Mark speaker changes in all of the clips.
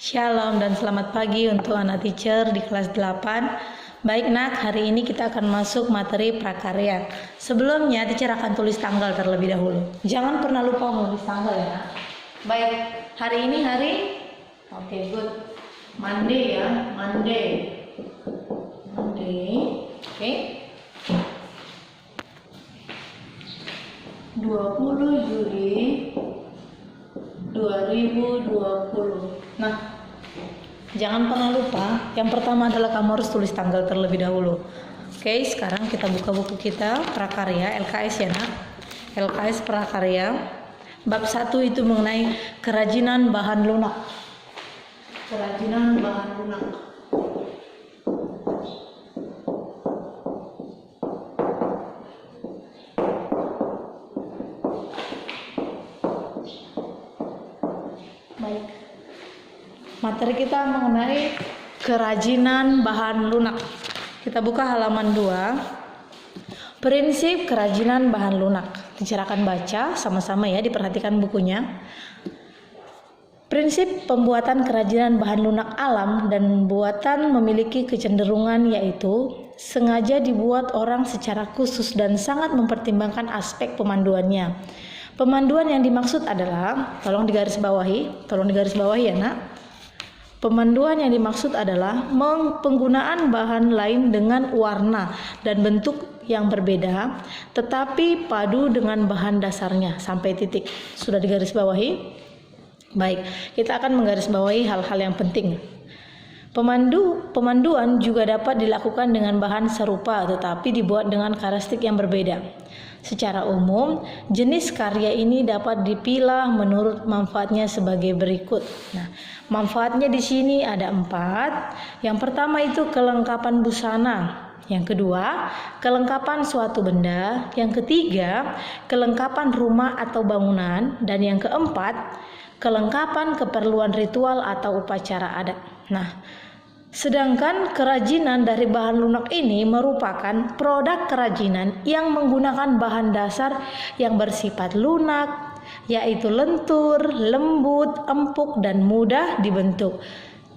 Speaker 1: Shalom dan selamat pagi untuk anak teacher di kelas 8. Baik nak, hari ini kita akan masuk materi prakarya. Sebelumnya teacher akan tulis tanggal terlebih dahulu. Jangan pernah lupa menulis tanggal ya nak. Baik, hari ini hari good. Monday ya, Monday. Oke. 20 Juli 2020. Nah, jangan pernah lupa, yang pertama adalah kamu harus tulis tanggal terlebih dahulu. Oke, sekarang kita buka buku kita, prakarya, LKS ya nak. LKS prakarya. Bab 1 itu mengenai kerajinan bahan lunak. Kerajinan bahan lunak. Baik. Materi kita mengenai kerajinan bahan lunak. Kita buka halaman 2. Prinsip kerajinan bahan lunak. Teacher akan baca sama-sama ya, diperhatikan bukunya. Prinsip pembuatan kerajinan bahan lunak alam dan buatan memiliki kecenderungan yaitu sengaja dibuat orang secara khusus dan sangat mempertimbangkan aspek pemanduannya. Pemanduan yang dimaksud adalah, tolong digarisbawahi ya nak. Pemanduan yang dimaksud adalah penggunaan bahan lain dengan warna dan bentuk yang berbeda, tetapi padu dengan bahan dasarnya sampai titik. Sudah digarisbawahi? Baik, kita akan menggarisbawahi hal-hal yang penting. Pemanduan juga dapat dilakukan dengan bahan serupa tetapi dibuat dengan karakteristik yang berbeda. Secara umum, jenis karya ini dapat dipilah menurut manfaatnya sebagai berikut. Nah, manfaatnya di sini ada 4. Yang pertama itu kelengkapan busana. Yang kedua, kelengkapan suatu benda. Yang ketiga, kelengkapan rumah atau bangunan. Dan yang keempat, kelengkapan keperluan ritual atau upacara adat. Nah, sedangkan kerajinan dari bahan lunak ini merupakan produk kerajinan yang menggunakan bahan dasar yang bersifat lunak, yaitu lentur, lembut, empuk, dan mudah dibentuk.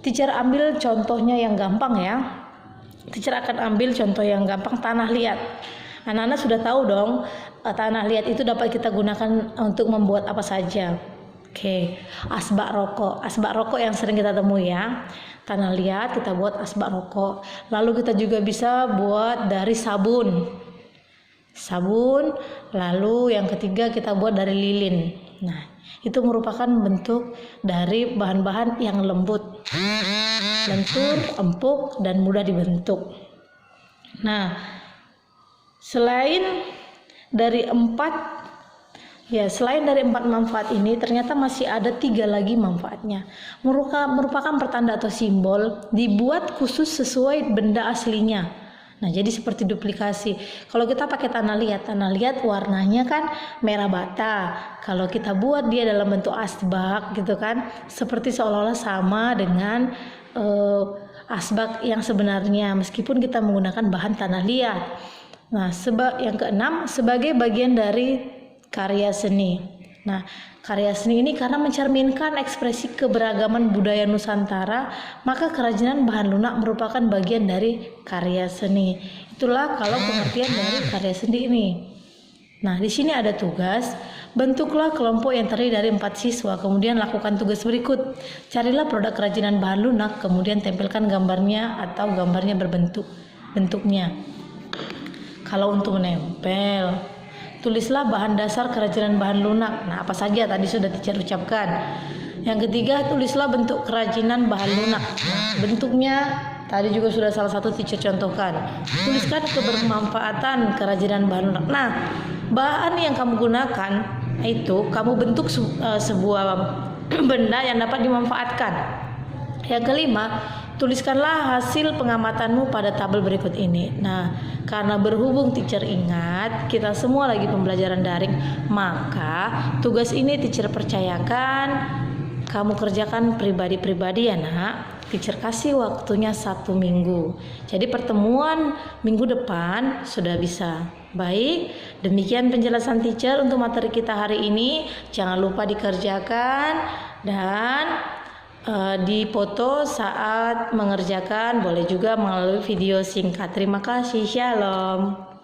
Speaker 1: Teacher ambil contohnya yang gampang ya. Teacher akan ambil contoh yang gampang, tanah liat. Anak-anak sudah tahu dong, tanah liat itu dapat kita gunakan untuk membuat apa saja. Oke, asbak rokok. Asbak rokok yang sering kita temui ya. Tanah liat kita buat asbak rokok. Lalu kita juga bisa buat dari sabun. Lalu yang ketiga kita buat dari lilin. Nah, itu merupakan bentuk dari bahan-bahan yang lembut, lentur, empuk, dan mudah dibentuk. Nah, selain dari 4 manfaat ini, ternyata masih ada 3 lagi manfaatnya. Merupakan pertanda atau simbol dibuat khusus sesuai benda aslinya. Nah, jadi seperti duplikasi. Kalau kita pakai tanah liat warnanya kan merah bata. Kalau kita buat dia dalam bentuk asbak gitu kan, seperti seolah-olah sama dengan asbak yang sebenarnya, meskipun kita menggunakan bahan tanah liat. Nah, yang keenam, sebagai bagian dari karya seni. Nah, karya seni ini karena mencerminkan ekspresi keberagaman budaya Nusantara, maka kerajinan bahan lunak merupakan bagian dari karya seni. Itulah kalau pengertian dari karya seni ini. Nah, di sini ada tugas. Bentuklah kelompok yang terdiri dari 4 siswa, kemudian lakukan tugas berikut. Carilah produk kerajinan bahan lunak, kemudian tempelkan gambarnya atau gambarnya bentuknya. Kalau untuk menempel, tulislah bahan dasar kerajinan bahan lunak. Nah, apa saja tadi sudah teacher ucapkan. Yang ketiga, tulislah bentuk kerajinan bahan lunak. Nah, bentuknya tadi juga sudah salah satu teacher contohkan. Tuliskan kebermanfaatan kerajinan bahan lunak. Nah, bahan yang kamu gunakan itu kamu bentuk sebuah benda yang dapat dimanfaatkan. Yang kelima, tuliskanlah hasil pengamatanmu pada tabel berikut ini. Nah, karena berhubung teacher ingat kita semua lagi pembelajaran daring, maka tugas ini teacher percayakan kamu kerjakan pribadi-pribadi ya nak. Teacher kasih waktunya 1 minggu. Jadi pertemuan minggu depan sudah bisa. Baik, demikian penjelasan teacher untuk materi kita hari ini. Jangan lupa dikerjakan dan dipoto saat mengerjakan, boleh juga melalui video singkat. Terima kasih, shalom.